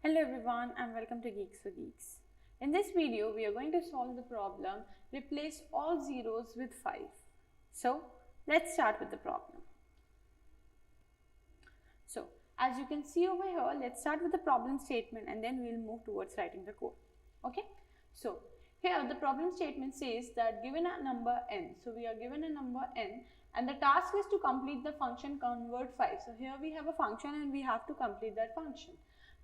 Hello everyone and welcome to Geeks for Geeks. In this video, we are going to solve the problem, replace all zeros with 5. So, let's start with the problem. So, as you can see over here, let's start with the problem statement and then we will move towards writing the code. Okay. So, here the problem statement says that given a number n, so we are given a number n and the task is to complete the function convert 5. So, here we have a function and we have to complete that function.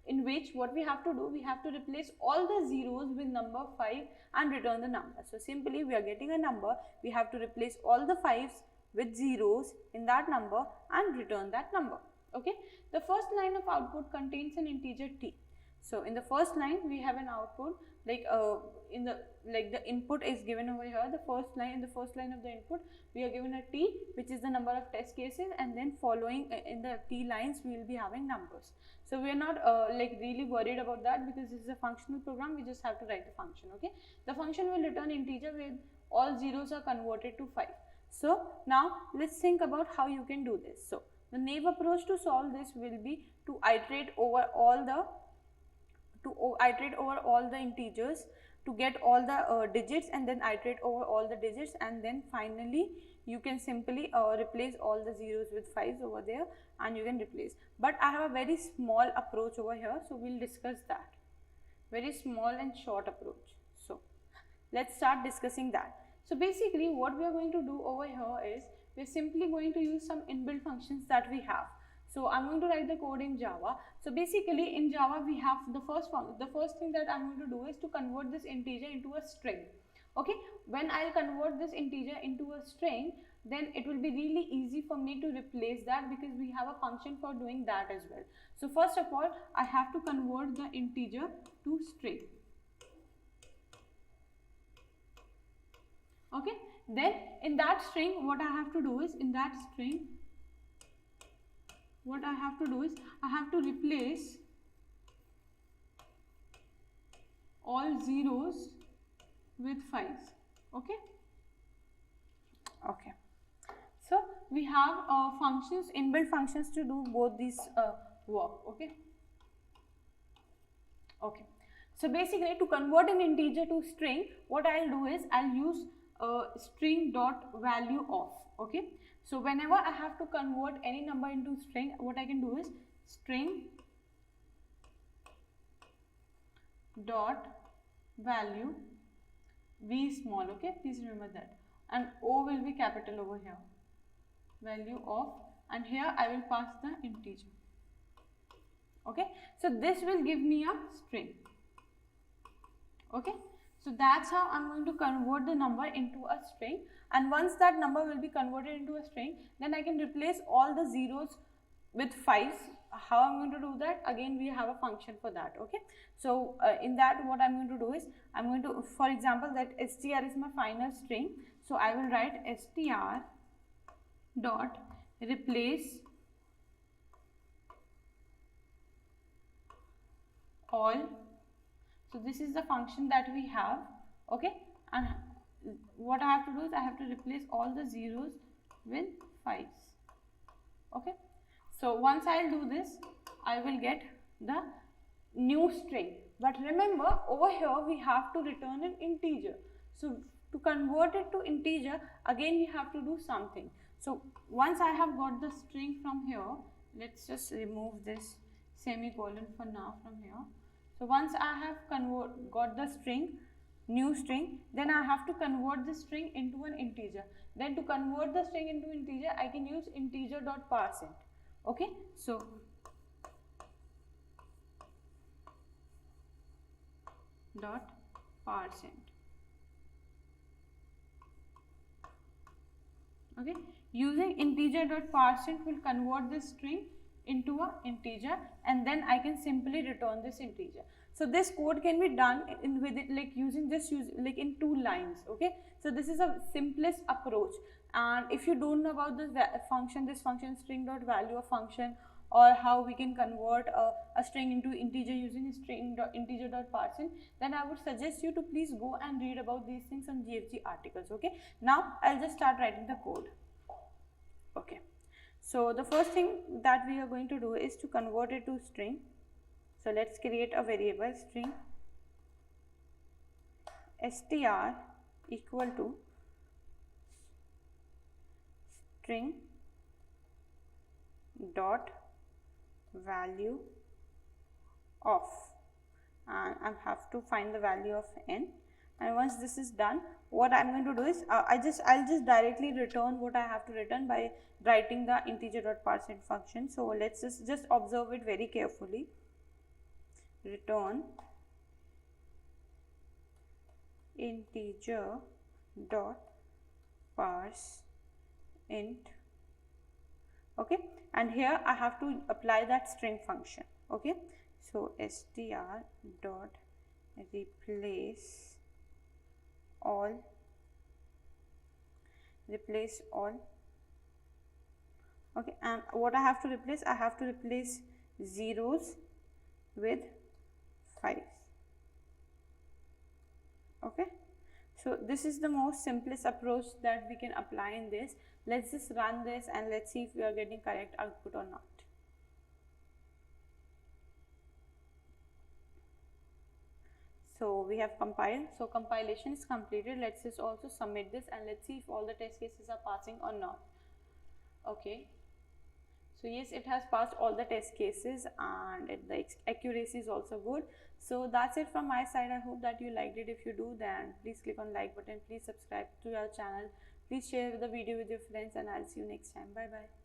In which what we have to do, we have to replace all the zeros with number 5 and return the number. So simply we are getting a number, we have to replace all the 5's with zeros in that number and return that number. Okay. The first line of output contains an integer t. So in the first line we have an output like the input is given over here. The first line, in the first line of the input we are given a t, which is the number of test cases, and then following in the t lines we will be having numbers. So we are not really worried about that because this is a functional program. We just have to write the function. Okay, the function will return integer with all zeros are converted to 5. So now let's think about how you can do this. So the naive approach to solve this will be to iterate over all the integers to get all the digits, and then iterate over all the digits, and then finally you can simply replace all the zeros with 5's over there and you can replace. But I have a very small approach over here, so we will discuss that. Very small and short approach. So let's start discussing that. So basically what we are going to do over here is we are simply going to use some inbuilt functions that we have. So I'm going to write the code in Java. So basically in Java we have the first thing that I'm going to do is to convert this integer into a string. Okay, when I'll convert this integer into a string, then it will be really easy for me to replace that because we have a function for doing that as well. So first of all, I have to convert the integer to string. Okay, then in that string what I have to do is I have to replace all zeros with 5's. Okay. Okay. So we have functions, inbuilt functions to do both these work. Okay. Okay. So basically to convert an integer to string, what I'll do is I'll use string dot value of. Okay. So whenever I have to convert any number into string, what I can do is string dot value v small. Okay, please remember that, and O will be capital over here, value of, and here I will pass the integer. Okay, so this will give me a string. Okay, so that's how I'm going to convert the number into a string, and once that number will be converted into a string, then I can replace all the zeros with 5's. How I'm going to do that? Again, we have a function for that. Okay, so in that what I'm going to do is I'm going to, for example, that str is my final string, so I will write str dot replace all. So this is the function that we have. Okay, and what I have to do is I have to replace all the zeros with 5's. Okay, so once I'll do this, I will get the new string. But remember, over here we have to return an integer. So to convert it to integer, again we have to do something. So once I have got the string from here, let's just remove this semicolon for now from here. So once I have got the string, new string, then I have to convert the string into an integer. Then to convert the string into integer, I can use integer dot parseInt. Okay, so dot parseInt. Okay, using integer dot parseInt will convert this string into a integer, and then I can simply return this integer. So this code can be done in 2 lines. Okay, so this is a simplest approach, and if you don't know about this function string dot value of function, or how we can convert a string into integer using integer dot parseInt, then I would suggest you to please go and read about these things on GFG articles. Okay, now I'll just start writing the code. Okay, so the first thing that we are going to do is to convert it to string. So let's create a variable string str equal to string dot value of, and I have to find the value of n. And once this is done, what I'm going to do is I'll just directly return what I have to return by writing the integer.parseInt function. So let's just observe it very carefully. Return integer dot parseInt. Okay, and here I have to apply that string function. Okay, so str dot replace all. Okay, and what I have to replace? I have to replace zeros with 5's. Okay, so this is the most simplest approach that we can apply in this. Let's just run this and let's see if we are getting correct output or not. So we have compiled, so compilation is completed. Let's just also submit this and let's see if all the test cases are passing or not. Okay, so yes, it has passed all the test cases and the accuracy is also good. So that's it from my side. I hope that you liked it. If you do, then please click on like button, please subscribe to our channel, please share the video with your friends, and I'll see you next time. Bye bye.